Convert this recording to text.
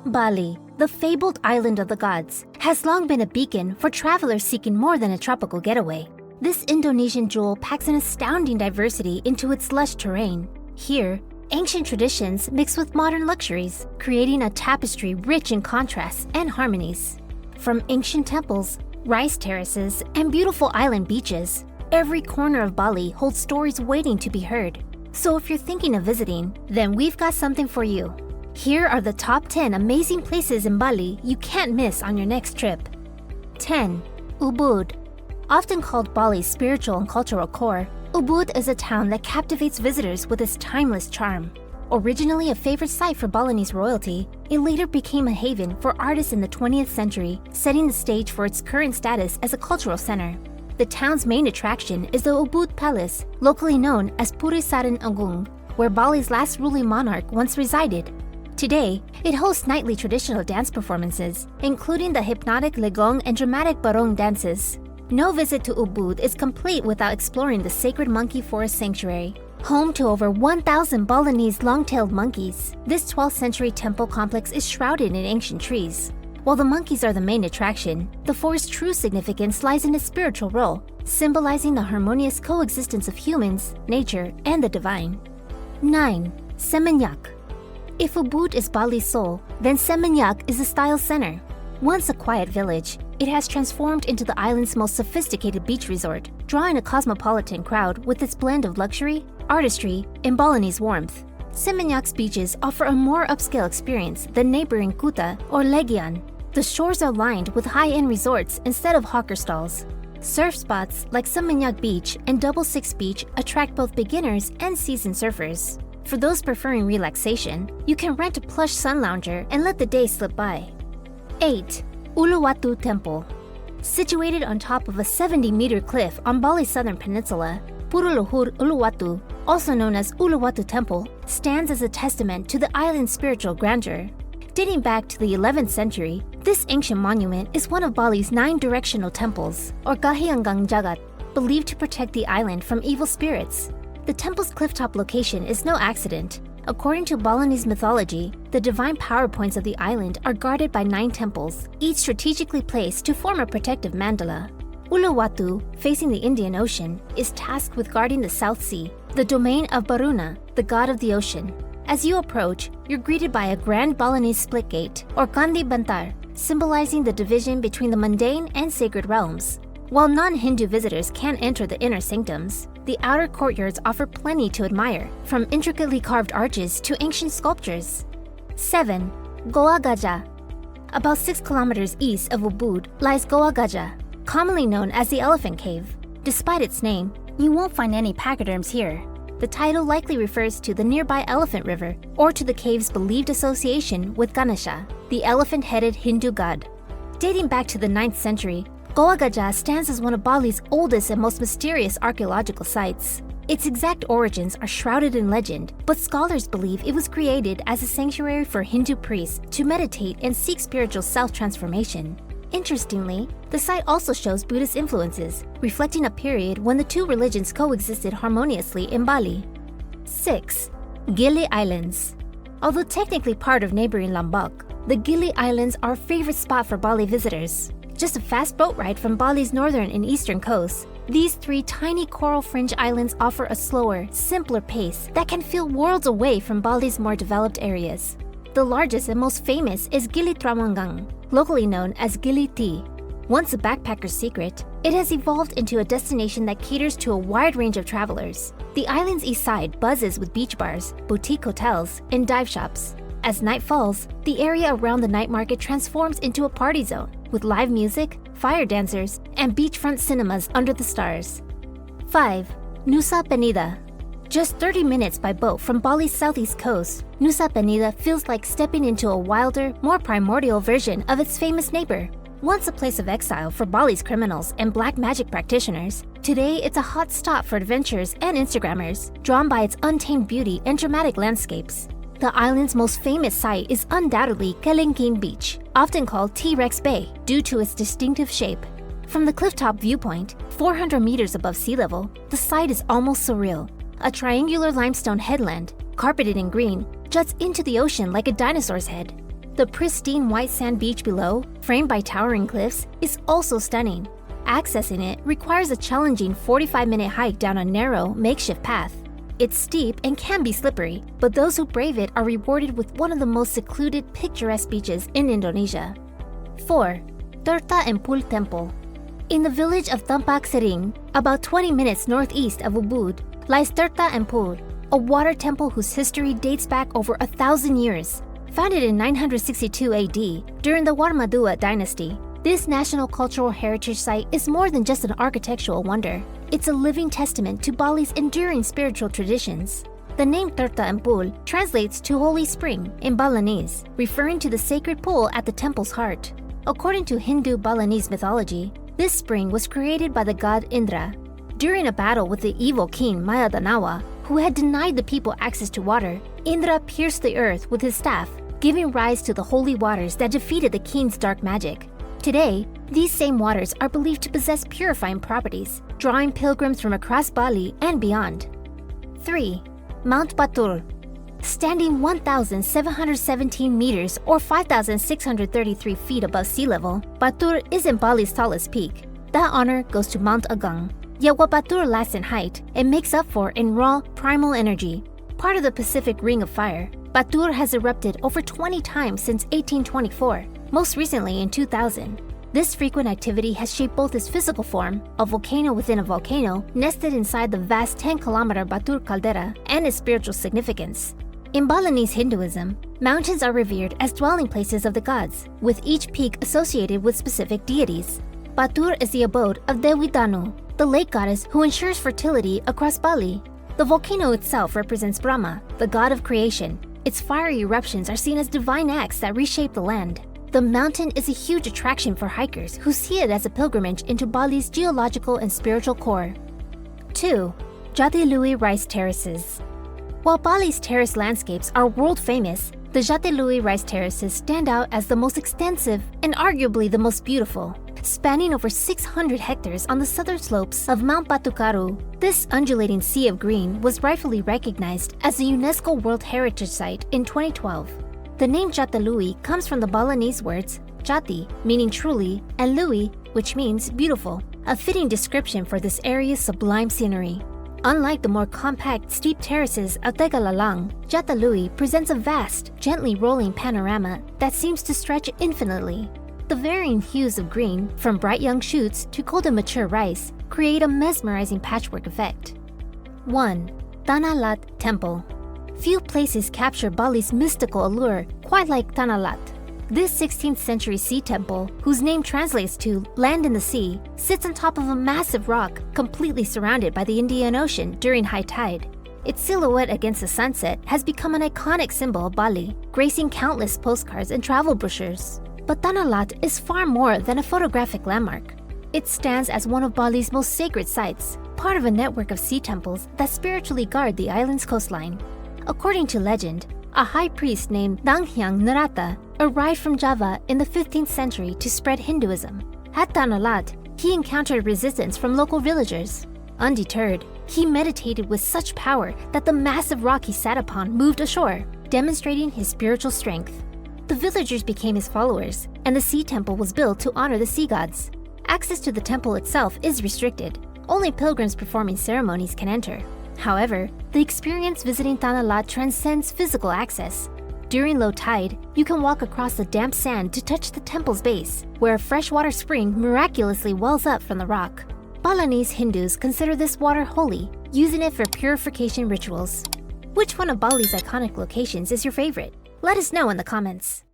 Bali, the fabled island of the gods, has long been a beacon for travelers seeking more than a tropical getaway. This Indonesian jewel packs an astounding diversity into its lush terrain. Here, ancient traditions mix with modern luxuries, creating a tapestry rich in contrasts and harmonies. From ancient temples, rice terraces, and beautiful island beaches, every corner of Bali holds stories waiting to be heard. So if you're thinking of visiting, then we've got something for you. Here are the top 10 amazing places in Bali you can't miss on your next trip. 10. Ubud. Often called Bali's spiritual and cultural core, Ubud is a town that captivates visitors with its timeless charm. Originally a favorite site for Balinese royalty, it later became a haven for artists in the 20th century, setting the stage for its current status as a cultural center. The town's main attraction is the Ubud Palace, locally known as Purisaran Agung, where Bali's last ruling monarch once resided. Today, it hosts nightly traditional dance performances, including the hypnotic legong and dramatic barong dances. No visit to Ubud is complete without exploring the sacred monkey forest sanctuary. Home to over 1,000 Balinese long-tailed monkeys, this 12th century temple complex is shrouded in ancient trees. While the monkeys are the main attraction, the forest's true significance lies in its spiritual role, symbolizing the harmonious coexistence of humans, nature, and the divine. 9. Seminyak. If Ubud is Bali's soul, then Seminyak is the style's center. Once a quiet village, it has transformed into the island's most sophisticated beach resort, drawing a cosmopolitan crowd with its blend of luxury, artistry, and Balinese warmth. Seminyak's beaches offer a more upscale experience than neighboring Kuta or Legian. The shores are lined with high-end resorts instead of hawker stalls. Surf spots like Seminyak Beach and Double Six Beach attract both beginners and seasoned surfers. For those preferring relaxation, you can rent a plush sun lounger and let the day slip by. 8. Uluwatu Temple. Situated on top of a 70-meter cliff on Bali's southern peninsula, Puruluhur Uluwatu, also known as Uluwatu Temple, stands as a testament to the island's spiritual grandeur. Dating back to the 11th century, this ancient monument is one of Bali's 9 directional temples, or Kahyangang Jagat, believed to protect the island from evil spirits. The temple's clifftop location is no accident. According to Balinese mythology, the divine power points of the island are guarded by 9 temples, each strategically placed to form a protective mandala. Uluwatu, facing the Indian Ocean, is tasked with guarding the South Sea, the domain of Baruna, the god of the ocean. As you approach, you're greeted by a grand Balinese split gate, or Kandi Bantar, symbolizing the division between the mundane and sacred realms. While non-Hindu visitors can't enter the inner sanctums, the outer courtyards offer plenty to admire, from intricately carved arches to ancient sculptures. 7. Goa Gajah. About 6 kilometers east of Ubud lies Goa Gajah, commonly known as the Elephant Cave. Despite its name, you won't find any pachyderms here. The title likely refers to the nearby Elephant River or to the cave's believed association with Ganesha, the elephant-headed Hindu god. Dating back to the 9th century, Goa Gajah stands as one of Bali's oldest and most mysterious archaeological sites. Its exact origins are shrouded in legend, but scholars believe it was created as a sanctuary for Hindu priests to meditate and seek spiritual self-transformation. Interestingly, the site also shows Buddhist influences, reflecting a period when the 2 religions coexisted harmoniously in Bali. 6. Gili Islands. Although technically part of neighboring Lombok, the Gili Islands are a favorite spot for Bali visitors. Just a fast boat ride from Bali's northern and eastern coasts, these 3 tiny coral fringe islands offer a slower, simpler pace that can feel worlds away from Bali's more developed areas. The largest and most famous is Gili Trawangan, locally known as Gili T. Once a backpacker's secret, it has evolved into a destination that caters to a wide range of travelers. The island's east side buzzes with beach bars, boutique hotels, and dive shops. As night falls, the area around the night market transforms into a party zone, with live music, fire dancers, and beachfront cinemas under the stars. 5. Nusa Penida. Just 30 minutes by boat from Bali's southeast coast, Nusa Penida feels like stepping into a wilder, more primordial version of its famous neighbor. Once a place of exile for Bali's criminals and black magic practitioners, today it's a hot stop for adventurers and Instagrammers, drawn by its untamed beauty and dramatic landscapes. The island's most famous site is undoubtedly Kelengking Beach, often called T-Rex Bay due to its distinctive shape. From the clifftop viewpoint, 400 meters above sea level, the site is almost surreal. A triangular limestone headland, carpeted in green, juts into the ocean like a dinosaur's head. The pristine white sand beach below, framed by towering cliffs, is also stunning. Accessing it requires a challenging 45-minute hike down a narrow, makeshift path. It's steep and can be slippery, but those who brave it are rewarded with one of the most secluded, picturesque beaches in Indonesia. 4. Tirta Empul Temple. In the village of Tampak Sering, about 20 minutes northeast of Ubud, lies Tirta Empul, a water temple whose history dates back over 1,000 years. Founded in 962 AD during the Warmadua dynasty, this national cultural heritage site is more than just an architectural wonder. It's a living testament to Bali's enduring spiritual traditions. The name Tirta Empul translates to Holy Spring in Balinese, referring to the sacred pool at the temple's heart. According to Hindu Balinese mythology, this spring was created by the god Indra. During a battle with the evil king Mayadanawa, who had denied the people access to water, Indra pierced the earth with his staff, giving rise to the holy waters that defeated the king's dark magic. Today, these same waters are believed to possess purifying properties, drawing pilgrims from across Bali and beyond. 3. Mount Batur. Standing 1,717 meters or 5,633 feet above sea level, Batur isn't Bali's tallest peak. That honor goes to Mount Agang. Yet what Batur lacks in height, it makes up for in raw, primal energy. Part of the Pacific Ring of Fire, Batur has erupted over 20 times since 1824, most recently in 2000. This frequent activity has shaped both its physical form, a volcano within a volcano nested inside the vast 10-kilometer Batur caldera, and its spiritual significance. In Balinese Hinduism, mountains are revered as dwelling places of the gods, with each peak associated with specific deities. Batur is the abode of Dewi Danu, the lake goddess who ensures fertility across Bali. The volcano itself represents Brahma, the god of creation. Its fiery eruptions are seen as divine acts that reshape the land. The mountain is a huge attraction for hikers who see it as a pilgrimage into Bali's geological and spiritual core. 2. Jatiluwih Rice Terraces. While Bali's terrace landscapes are world-famous, the Jatiluwih Rice Terraces stand out as the most extensive and arguably the most beautiful. Spanning over 600 hectares on the southern slopes of Mount Batukaru, this undulating sea of green was rightfully recognized as a UNESCO World Heritage Site in 2012. The name Jatiluwih comes from the Balinese words Jati, meaning truly, and Luwih, which means beautiful, a fitting description for this area's sublime scenery. Unlike the more compact, steep terraces of Tegalalang, Jatiluwih presents a vast, gently rolling panorama that seems to stretch infinitely. The varying hues of green, from bright young shoots to golden mature rice, create a mesmerizing patchwork effect. 1. Tanah Lot Temple. Few places capture Bali's mystical allure quite like Tanah Lot. This 16th century sea temple, whose name translates to land in the sea, sits on top of a massive rock completely surrounded by the Indian Ocean during high tide. Its silhouette against the sunset has become an iconic symbol of Bali, gracing countless postcards and travel brochures. But Tanah Lot is far more than a photographic landmark. It stands as one of Bali's most sacred sites, part of a network of sea temples that spiritually guard the island's coastline. According to legend, a high priest named Danghyang Nerata arrived from Java in the 15th century to spread Hinduism. At Tanah Lot, he encountered resistance from local villagers. Undeterred, he meditated with such power that the massive rock he sat upon moved ashore, demonstrating his spiritual strength. The villagers became his followers, and the sea temple was built to honor the sea gods. Access to the temple itself is restricted. Only pilgrims performing ceremonies can enter. However, the experience visiting Tanah Lot transcends physical access. During low tide, you can walk across the damp sand to touch the temple's base, where a freshwater spring miraculously wells up from the rock. Balinese Hindus consider this water holy, using it for purification rituals. Which one of Bali's iconic locations is your favorite? Let us know in the comments.